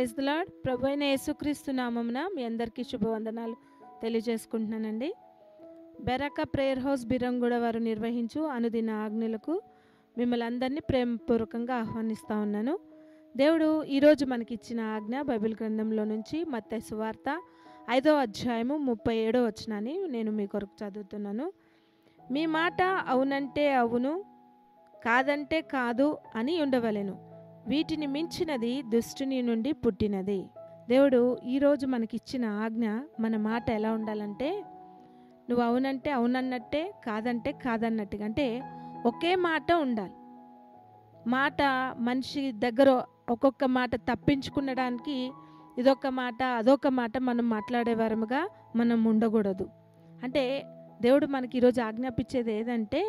Praise the lord. ప్రభు అయిన యేసుక్రీస్తు నామమున మీ అందరికీ శుభవందనాలు తెలియజేసుకుంటున్నానండి. బెరాక ప్రేయర్ హౌస్ బిరంగూడ వారు నిర్వహించు అనుదిన ఆజ్ఞలకు మిమ్మల్ని అందరినీ ప్రేమపూర్వకంగా ఆహ్వానిస్తూ ఉన్నాను. దేవుడు ఈరోజు మనకిచ్చిన ఆజ్ఞ బైబిల్ గ్రంథంలో నుంచి మత్తయి సువార్త 5వ అధ్యాయము 37వ వచనాన్ని నేను మీ కొరకు చదువుతున్నాను. మీ మాట అవునంటే అవును, కాదంటే కాదు అని ఉండవలెను. వీటిని మించినది దుష్టుని నుండి పుట్టినది. దేవుడు ఈరోజు మనకిచ్చిన ఆజ్ఞ, మన మాట ఎలా ఉండాలంటే, నువ్వు అవునంటే అవునన్నట్టే, కాదంటే కాదన్నట్టుగా, అంటే ఒకే మాట ఉండాలి. మాట మనిషి దగ్గర ఒక్కొక్క మాట తప్పించుకునడానికి ఇదొక మాట అదొక మాట మనం మాట్లాడేవారముగా మనం ఉండకూడదు. అంటే దేవుడు మనకి ఈరోజు ఆజ్ఞాపించేది ఏదంటే,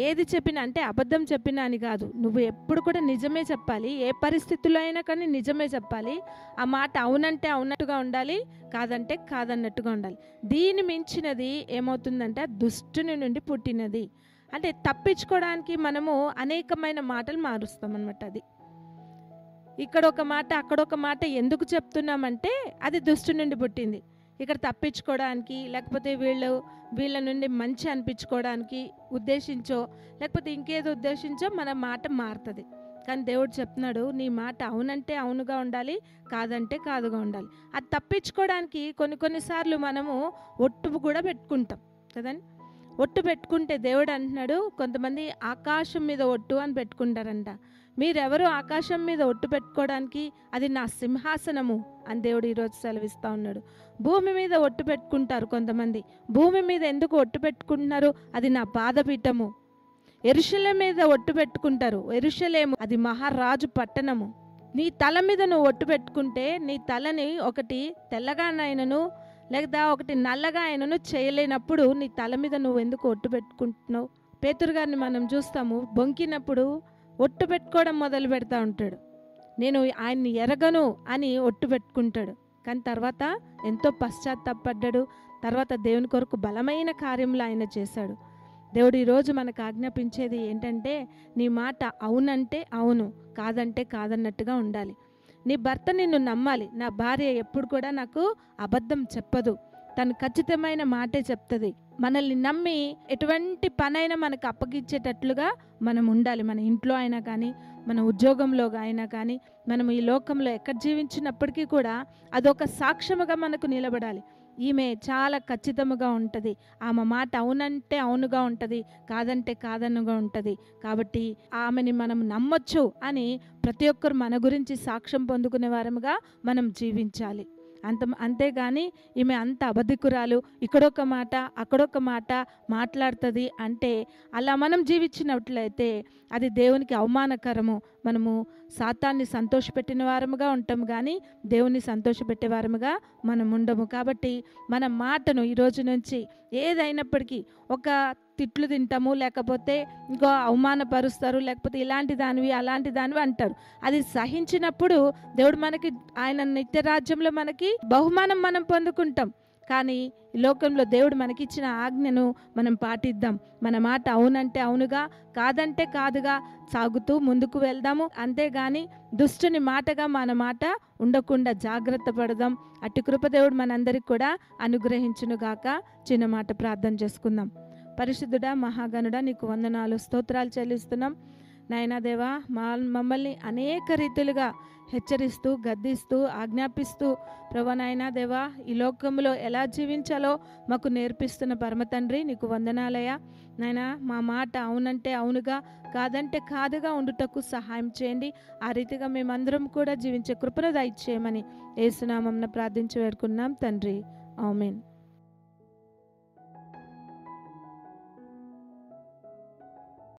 ఏది చెప్పినా, అంటే అబద్ధం చెప్పినా అని కాదు, నువ్వు ఎప్పుడు కూడా నిజమే చెప్పాలి. ఏ పరిస్థితుల్లో అయినా కానీ నిజమే చెప్పాలి. ఆ మాట అవునంటే అవునట్టుగా ఉండాలి, కాదంటే కాదన్నట్టుగా ఉండాలి. దీని మించినది ఏమవుతుందంటే దుష్టుని నుండి పుట్టినది. అంటే తప్పించుకోవడానికి మనము అనేకమైన మాటలు మారుస్తాం అన్నమాట. అది ఇక్కడ ఒక మాట అక్కడ ఒక మాట ఎందుకు చెప్తున్నామంటే అది దుష్టుని నుండి పుట్టింది. ఇక్కడ తప్పించుకోవడానికి, లేకపోతే వీళ్ళ నుండి మంచి అనిపించుకోవడానికి ఉద్దేశించో, లేకపోతే ఇంకేదో ఉద్దేశించో మన మాట మారుతుంది. కానీ దేవుడు చెప్తున్నాడు, నీ మాట అవునంటే అవునుగా ఉండాలి, కాదంటే కాదుగా ఉండాలి. అది తప్పించుకోవడానికి కొన్నిసార్లు మనము ఒట్టు కూడా పెట్టుకుంటాం కదండి. ఒట్టు పెట్టుకుంటే దేవుడు అంటున్నాడు, కొంతమంది ఆకాశం మీద ఒట్టు అని పెట్టుకుంటారంట. మీరెవరు ఆకాశం మీద ఒట్టు పెట్టుకోవడానికి? అది నా సింహాసనము అని దేవుడు ఈరోజు సెలవిస్తూ ఉన్నాడు. భూమి మీద ఒట్టు పెట్టుకుంటారు కొంతమంది. భూమి మీద ఎందుకు ఒట్టు పెట్టుకుంటున్నారు? అది నా పాదపీఠము. యెరూషలేము మీద ఒట్టు పెట్టుకుంటారు. యెరూషలేము అది మహారాజు పట్టణము. నీ తల మీద నువ్వు ఒట్టు పెట్టుకుంటే నీ తలని ఒకటి తెల్లగానైనను లేదా ఒకటి నల్లగా ఆయనను చేయలేనప్పుడు నీ తల మీద నువ్వు ఎందుకు ఒట్టు పెట్టుకుంటున్నావు? పేతురు గారిని మనం చూస్తాము, బొంకినప్పుడు ఒట్టు పెట్టుకోవడం మొదలు పెడతా ఉంటాడు. నేను ఆయన్ని ఎరగను అని ఒట్టు పెట్టుకుంటాడు. కానీ తర్వాత ఎంతో పశ్చాత్తాపడ్డాడు. తర్వాత దేవుని కొరకు బలమైన కార్యములు ఆయన చేశాడు. దేవుడు ఈరోజు మనకు ఆజ్ఞాపించేది ఏంటంటే, నీ మాట అవునంటే అవును, కాదంటే కాదన్నట్టుగా ఉండాలి. నీ భర్త నిన్ను నమ్మాలి. నా భార్య ఎప్పుడు కూడా నాకు అబద్ధం చెప్పదు, తను ఖచ్చితమైన మాటే చెప్తుంది. మనల్ని నమ్మి ఎటువంటి పనైనా మనకు అప్పగించేటట్లుగా మనం ఉండాలి. మన ఇంట్లో అయినా కానీ, మన ఉద్యోగంలో అయినా కానీ, మనం ఈ లోకంలో ఎక్కడ జీవించినప్పటికీ కూడా అదొక సాక్ష్యముగా మనకు నిలబడాలి. ఈమె చాలా ఖచ్చితముగా ఉంటుంది, ఆమె మాట అవునంటే అవునుగా ఉంటుంది, కాదంటే కాదనుగా ఉంటుంది, కాబట్టి ఆమెని మనం నమ్మొచ్చు అని ప్రతి ఒక్కరు మన గురించి సాక్ష్యం పొందుకునే వారముగా మనం జీవించాలి. అంతేగాని ఈమె అంత అబద్ధికురాలు, ఇక్కడొక మాట అక్కడొక మాట మాట్లాడుతుంది అంటే అలా మనం జీవించినట్లయితే అది దేవునికి అవమానకరము. మనము సాతాన్ని సంతోషపెట్టిన వారముగా ఉంటాం, కానీ దేవుని సంతోషపెట్టే వారముగా మనం ఉండము. కాబట్టి మన మాటను ఈరోజు నుంచి ఏదైనప్పటికీ, ఒక తిట్లు తింటాము, లేకపోతే ఇంకో అవమానపరుస్తారు, లేకపోతే ఇలాంటి దానివి అలాంటి దానివి అంటారు. అది సహించినప్పుడు దేవుడు మనకి, ఆయన నిత్యరాజ్యంలో మనకి బహుమానం మనం పొందుకుంటాం. కానీ ఈ లోకంలో దేవుడు మనకిచ్చిన ఆజ్ఞను మనం పాటిద్దాం. మన మాట అవునంటే అవునుగా, కాదంటే కాదుగా సాగుతూ ముందుకు వెళ్దాము. అంతేగాని దుష్టుని మాటగా మన మాట ఉండకుండా జాగ్రత్త పడదాం. అట్టి కృప దేవుడు మనందరికి కూడా అనుగ్రహించునుగాక. చిన్న మాట ప్రార్థన చేసుకుందాం. పరిశుద్ధుడా, మహాగణుడా, నీకు వందనాలు, స్తోత్రాలు చెల్లిస్తున్నాం. నాయనా దేవా, మమ్మల్ని అనేక రీతులుగా హెచ్చరిస్తూ, గద్దిస్తూ, ఆజ్ఞాపిస్తూ, ప్రభా నాయనా దేవా, ఈ లోకంలో ఎలా జీవించాలో మాకు నేర్పిస్తున్న పరమ తండ్రి, నీకు వందనాలయ్యా. నాయనా, మా మాట అవునంటే అవునుగా, కాదంటే కాదుగా ఉండుటకు సహాయం చేయండి. ఆ రీతిగా మేమందరం కూడా జీవించే కృపను దయచేయమని యేసు నామమున ప్రార్థించి వేడుకున్నాం తండ్రి. ఆమేన్.